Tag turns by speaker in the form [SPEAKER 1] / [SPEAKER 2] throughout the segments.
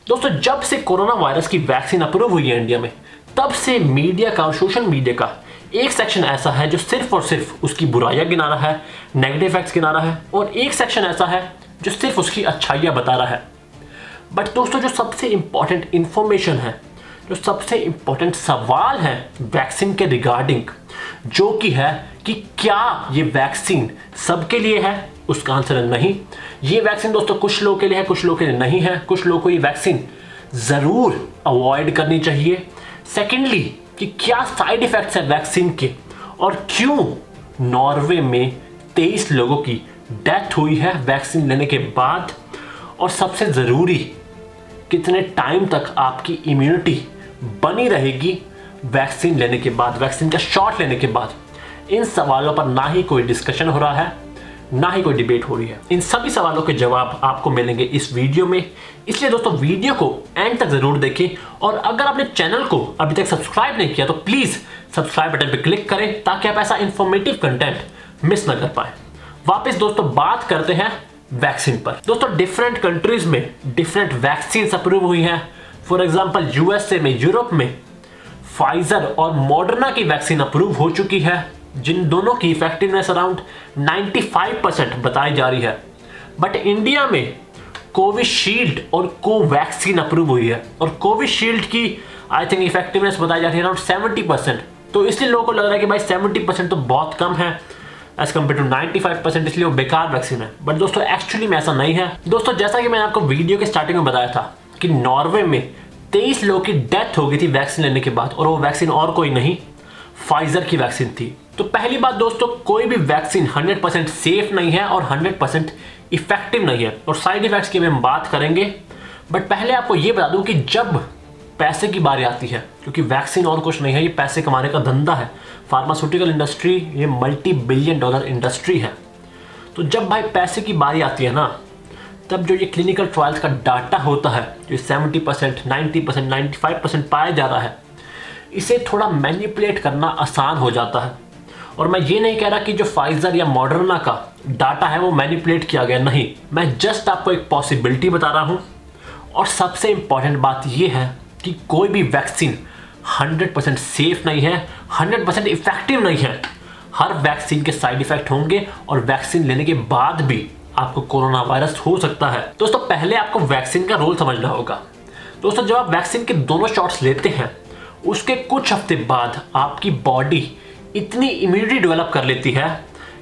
[SPEAKER 1] दोस्तों जब से कोरोना वायरस की वैक्सीन अप्रूव हुई है इंडिया में, तब से मीडिया का और सोशल मीडिया का एक सेक्शन ऐसा है जो सिर्फ और सिर्फ उसकी बुराइयां गिना रहा है, नेगेटिव फैक्ट्स गिना रहा है, और एक सेक्शन ऐसा है जो सिर्फ उसकी अच्छाइयां बता रहा है। बट दोस्तों जो सबसे इंपॉर्टेंट इंफॉर्मेशन है, जो सबसे इंपॉर्टेंट सवाल है वैक्सीन के रिगार्डिंग, जो कि है कि क्या ये वैक्सीन सबके लिए है, उसका आंसर है नहीं। ये वैक्सीन दोस्तों कुछ लोगों के लिए है, कुछ लोगों के लिए नहीं है। कुछ लोगों को ये वैक्सीन जरूर अवॉइड करनी चाहिए। सेकेंडली कि क्या साइड इफेक्ट्स है वैक्सीन के, और क्यों नॉर्वे में 23 लोगों की डेथ हुई है वैक्सीन लेने के बाद, और सबसे ज़रूरी कितने टाइम तक आपकी इम्यूनिटी बनी रहेगी वैक्सीन लेने के बाद, वैक्सीन का शॉट लेने के बाद। इन सवालों पर ना ही कोई डिस्कशन हो रहा है, ना ही कोई डिबेट हो रही है। इन सभी सवालों के जवाब आपको मिलेंगे इस वीडियो में, इसलिए दोस्तों वीडियो को एंड तक जरूर देखें। और अगर आपने चैनल को अभी तक सब्सक्राइब नहीं किया तो प्लीज सब्सक्राइब बटन पर क्लिक करें, ताकि आप ऐसा इंफॉर्मेटिव कंटेंट मिस न कर पाए। वापस दोस्तों बात करते हैं वैक्सीन पर। दोस्तों डिफरेंट कंट्रीज में डिफरेंट वैक्सीन अप्रूव हुई हैं। फॉर एग्जांपल यूएसए में, यूरोप में फाइजर और मॉडर्ना की वैक्सीन अप्रूव हो चुकी है, जिन दोनों की इफेक्टिवनेस अराउंड 95% बताई जा रही है। बट इंडिया में कोविशील्ड और कोवैक्सीन अप्रूव हुई है, और कोविशील्ड की आई थिंक इफेक्टिवनेस बताई जा रही है अराउंड 70%। तो इसलिए लोगों को लग रहा है कि भाई 70% तो बहुत कम है एज कम्पेयर टू 95%, इसलिए वो बेकार वैक्सीन है। बट दोस्तों एक्चुअली में ऐसा नहीं है। दोस्तों जैसा कि मैंने आपको वीडियो के स्टार्टिंग में बताया था कि नॉर्वे में 23 लोगों की डेथ हो गई थी वैक्सीन लेने के बाद, और वो वैक्सीन और कोई नहीं, फाइजर की वैक्सीन थी। तो पहली बात दोस्तों, कोई भी वैक्सीन 100% सेफ नहीं है और 100% इफेक्टिव नहीं है, और साइड इफेक्ट्स की हम बात करेंगे। बट पहले आपको ये बता दूं कि जब पैसे की बारी आती है, क्योंकि वैक्सीन और कुछ नहीं है, ये पैसे कमाने का धंधा है। फार्मास्यूटिकल इंडस्ट्री ये $multi-billion इंडस्ट्री है। तो जब भाई पैसे की बारी आती है ना, तब जो ये क्लिनिकल ट्रायल्स का डाटा होता है, जो 70%, 90%, 95% पाया जा रहा है, इसे थोड़ा मैनिपुलेट करना आसान हो जाता है। और मैं ये नहीं कह रहा कि जो फाइजर या मॉडर्ना का डाटा है वो मैनिपुलेट किया गया, नहीं, मैं जस्ट आपको एक पॉसिबिलिटी बता रहा हूँ। और सबसे इंपॉर्टेंट बात ये है कि कोई भी वैक्सीन 100% सेफ नहीं है, 100% इफेक्टिव नहीं है। हर वैक्सीन के साइड इफेक्ट होंगे, और वैक्सीन लेने के बाद भी आपको कोरोना वायरस हो सकता है। दोस्तों पहले आपको वैक्सीन का रोल समझना होगा। दोस्तों जब आप वैक्सीन के दोनों शॉट्स लेते हैं, उसके कुछ हफ्ते बाद आपकी बॉडी इतनी इम्यूनिटी डेवलप कर लेती है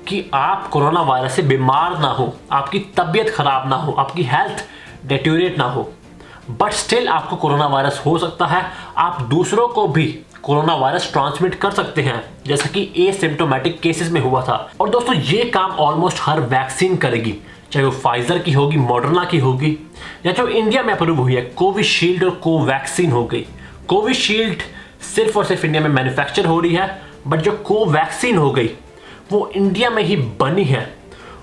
[SPEAKER 1] कि आप कोरोना वायरस से बीमार ना हो, आपकी तबीयत खराब ना हो, आपकी हेल्थ डिटेरियोरेट ना हो। बट स्टिल आपको कोरोना वायरस हो सकता है, आप दूसरों को भी कोरोना वायरस ट्रांसमिट कर सकते हैं, जैसा कि एसिम्प्टोमेटिक केसेस में हुआ था। और दोस्तों ये काम ऑलमोस्ट हर वैक्सीन करेगी, चाहे वो फाइजर की होगी, मॉडर्ना की होगी, या जो इंडिया में अप्रूव हुई है कोविशील्ड और कोवैक्सीन हो गई। कोविशील्ड सिर्फ और सिर्फ इंडिया में मैन्युफैक्चर हो रही है, बट जो कोवैक्सीन हो गई वो इंडिया में ही बनी है।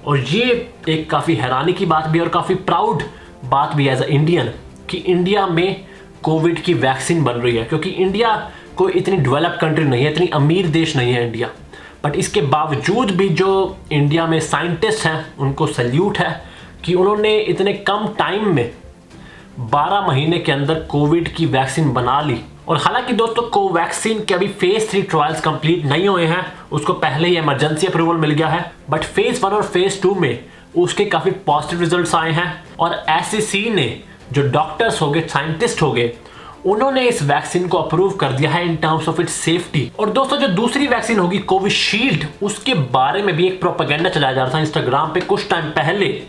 [SPEAKER 1] और ये एक काफ़ी हैरानी की बात भी है और काफ़ी प्राउड बात भी एज अ इंडियन कि इंडिया में कोविड की वैक्सीन बन रही है, क्योंकि इंडिया कोई इतनी डेवलप कंट्री नहीं है, इतनी अमीर देश नहीं है इंडिया। बट इसके बावजूद भी जो इंडिया में साइंटिस्ट हैं उनको सैल्यूट है कि उन्होंने इतने कम टाइम में 12 महीने के अंदर कोविड की वैक्सीन बना ली। और हालांकि दोस्तों कोवैक्सीन के अभी फेज 3 ट्रायल्स कंप्लीट नहीं हुए हैं, उसको पहले ही इमरजेंसी अप्रूवल मिल गया है। बट फेज 1 और फेज 2 में उसके काफ़ी पॉजिटिव रिजल्ट्स आए हैं, और एससीसी ने, जो डॉक्टर्स हो गए, साइंटिस्ट हो गए, उन्होंने इस वैक्सीन को अप्रूव कर दिया है in terms of its safety. और दोस्तों जो दूसरी वैक्सीन होगी कोविशील्ड, उसके बारे में भी एक प्रोपेगेंडा चलाया जा रहा था इंस्टाग्राम पे कुछ टाइम पहले।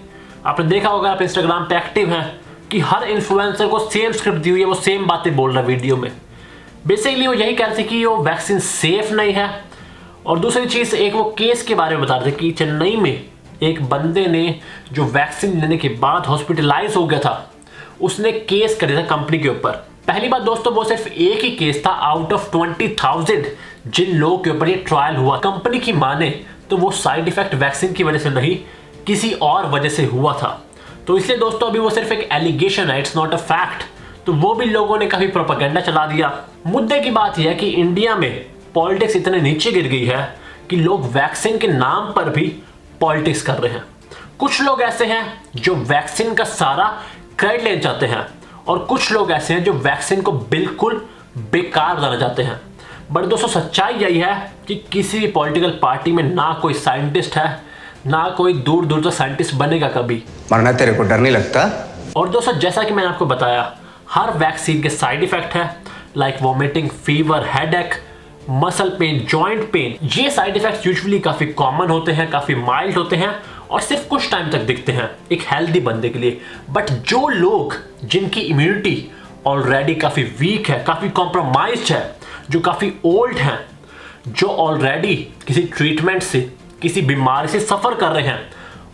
[SPEAKER 1] आपने देखा होगा, आप इंस्टाग्राम पे एक्टिव हैं, कि हर इन्फ्लुएंसर को सेम स्क्रिप्ट दी हुई है, वो सेम बातें बोल रहा है वीडियो में। बेसिकली वो यही कह रहे थे कि वो वैक्सीन सेफ नहीं है। और दूसरी चीज़, एक वो केस के बारे में बता रहे थे कि चेन्नई में एक बंदे ने जो वैक्सीन लेने के बाद हॉस्पिटलाइज हो गया था, उसने केस कर दिया था कंपनी के ऊपर। पहली बात दोस्तों, वो सिर्फ एक ही केस था आउट ऑफ 20,000 जिन लोगों के ऊपर ये ट्रायल हुआ। कंपनी की माने तो वो साइड इफेक्ट वैक्सीन की वजह से नहीं, किसी और वजह से हुआ था। तो इसलिए दोस्तों अभी वो सिर्फ एक एलिगेशन है, इट्स नॉट अ फैक्ट। तो वो भी लोगों ने काफी प्रोपेगेंडा चला दिया। मुद्दे की बात यह है कि इंडिया में पॉलिटिक्स इतने नीचे गिर गई है कि लोग वैक्सीन के नाम पर भी पॉलिटिक्स कर रहे हैं। कुछ लोग ऐसे हैं जो वैक्सीन का सारा क्रेडिट लेना चाहते हैं और कुछ लोग ऐसे हैं जो वैक्सीन को बिल्कुल बेकार बनाना चाहते हैं। बट दोस्तों सच्चाई यही है कि किसी भी पॉलिटिकल पार्टी में ना कोई साइंटिस्ट है, ना कोई दूर दूर तक साइंटिस्ट बनेगा कभी।
[SPEAKER 2] मरना तेरे को डर नहीं लगता?
[SPEAKER 1] और दोस्तों जैसा कि मैंने आपको बताया, हर वैक्सीन के साइड इफेक्ट है, like vomiting, fever, headache, muscle pain, joint pain. ये साइड इफेक्ट्स यूजुअली काफ़ी कॉमन होते हैं, काफ़ी माइल्ड होते हैं और सिर्फ कुछ टाइम तक दिखते हैं एक हेल्दी बंदे के लिए। बट जो लोग जिनकी इम्यूनिटी ऑलरेडी काफ़ी वीक है, काफ़ी कॉम्प्रोमाइज्ड है, जो काफ़ी ओल्ड हैं, जो ऑलरेडी किसी ट्रीटमेंट से, किसी बीमारी से सफ़र कर रहे हैं,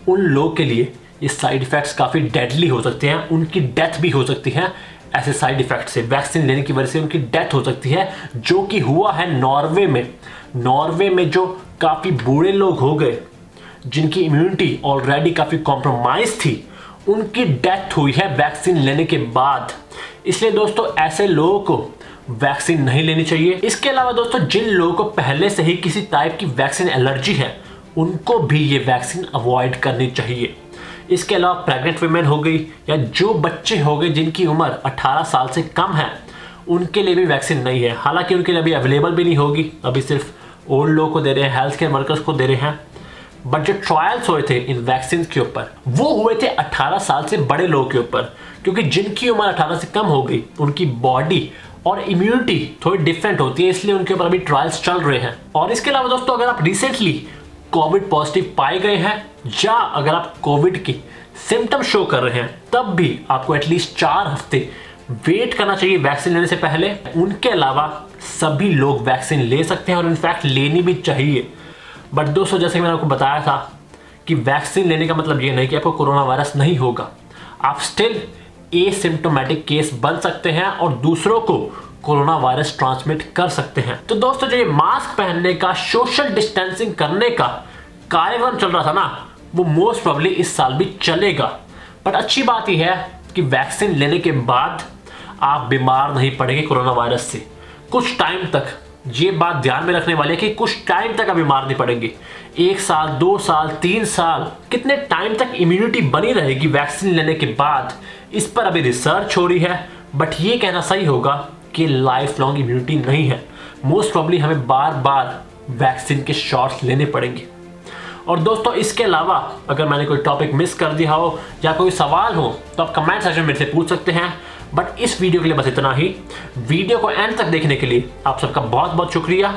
[SPEAKER 1] उन लोगों के लिए ये साइड इफ़ेक्ट्स काफ़ी डेडली हो सकते हैं। उनकी डेथ भी हो सकती है ऐसे साइड इफ़ेक्ट से। वैक्सीन लेने की वजह से उनकी डेथ हो सकती है, जो कि हुआ है नॉर्वे में। नॉर्वे में जो काफ़ी बूढ़े लोग हो गए, जिनकी इम्यूनिटी ऑलरेडी काफ़ी कॉम्प्रोमाइज थी, उनकी डेथ हुई है वैक्सीन लेने के बाद। इसलिए दोस्तों ऐसे लोगों को वैक्सीन नहीं लेनी चाहिए। इसके अलावा दोस्तों जिन लोगों को पहले से ही किसी टाइप की वैक्सीन एलर्जी है, उनको भी ये वैक्सीन अवॉइड करनी चाहिए। इसके अलावा प्रेग्नेंट वुमेन हो गई या जो बच्चे हो गए जिनकी उम्र 18 साल से कम है, उनके लिए भी वैक्सीन नहीं है। हालांकि उनके लिए अभी अवेलेबल भी नहीं होगी, अभी सिर्फ ओल्ड लोगों को दे रहे हैं, हेल्थ केयर वर्कर्स को दे रहे हैं। बट जो ट्रायल्स हुए थे इन वैक्सीन के ऊपर, वो हुए थे 18 साल से बड़े लोगों के ऊपर, क्योंकि जिनकी उम्र 18 से कम हो गई, उनकी बॉडी और इम्यूनिटी थोड़ी डिफरेंट होती है, इसलिए उनके ऊपर अभी ट्रायल्स चल रहे हैं। और इसके अलावा दोस्तों अगर आप रिसेंटली कोविड पॉजिटिव पाए गए हैं या अगर आप कोविड की सिम्टम शो कर रहे हैं, तब भी आपको एटलीस्ट 4 हफ्ते वेट करना चाहिए वैक्सीन लेने से पहले। उनके अलावा सभी लोग वैक्सीन ले सकते हैं और इनफैक्ट लेनी भी चाहिए। बट दोस्तों जैसे कि मैंने आपको बताया था कि वैक्सीन लेने का मतलब ये नहीं कि आपको कोरोना वायरस नहीं होगा। आप स्टिल एसिम्प्टोमेटिक केस बन सकते हैं और दूसरों को कोरोना वायरस ट्रांसमिट कर सकते हैं। तो दोस्तों जो ये मास्क पहनने का, सोशल डिस्टेंसिंग करने का कार्यक्रम चल रहा था ना, वो मोस्ट प्रोबेबली इस साल भी चलेगा। बट अच्छी बात यह है कि वैक्सीन लेने के बाद आप बीमार नहीं पड़ेंगे कोरोना वायरस से। कुछ टाइम तक ये बात ध्यान में रखने वाली है कि कुछ टाइम तक आप बीमार नहीं पड़ेंगे। 1 साल, 2 साल, 3 साल, कितने टाइम तक इम्यूनिटी बनी रहेगी वैक्सीन लेने के बाद, इस पर अभी रिसर्च हो रही है। बट ये कहना सही होगा कि लाइफ लॉन्ग इम्यूनिटी नहीं है। मोस्ट प्रोबेबली हमें बार बार वैक्सीन के शॉट्स लेने पड़ेंगे। और दोस्तों इसके अलावा अगर मैंने कोई टॉपिक मिस कर दिया हो या कोई सवाल हो तो आप कमेंट सेक्शन में मेरे से पूछ सकते हैं। बट इस वीडियो के लिए बस इतना ही। वीडियो को एंड तक देखने के लिए आप सबका बहुत बहुत शुक्रिया।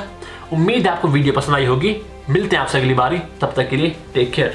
[SPEAKER 1] उम्मीद है आपको वीडियो पसंद आई होगी। मिलते हैं आपसे अगली बारी, तब तक के लिए टेक केयर।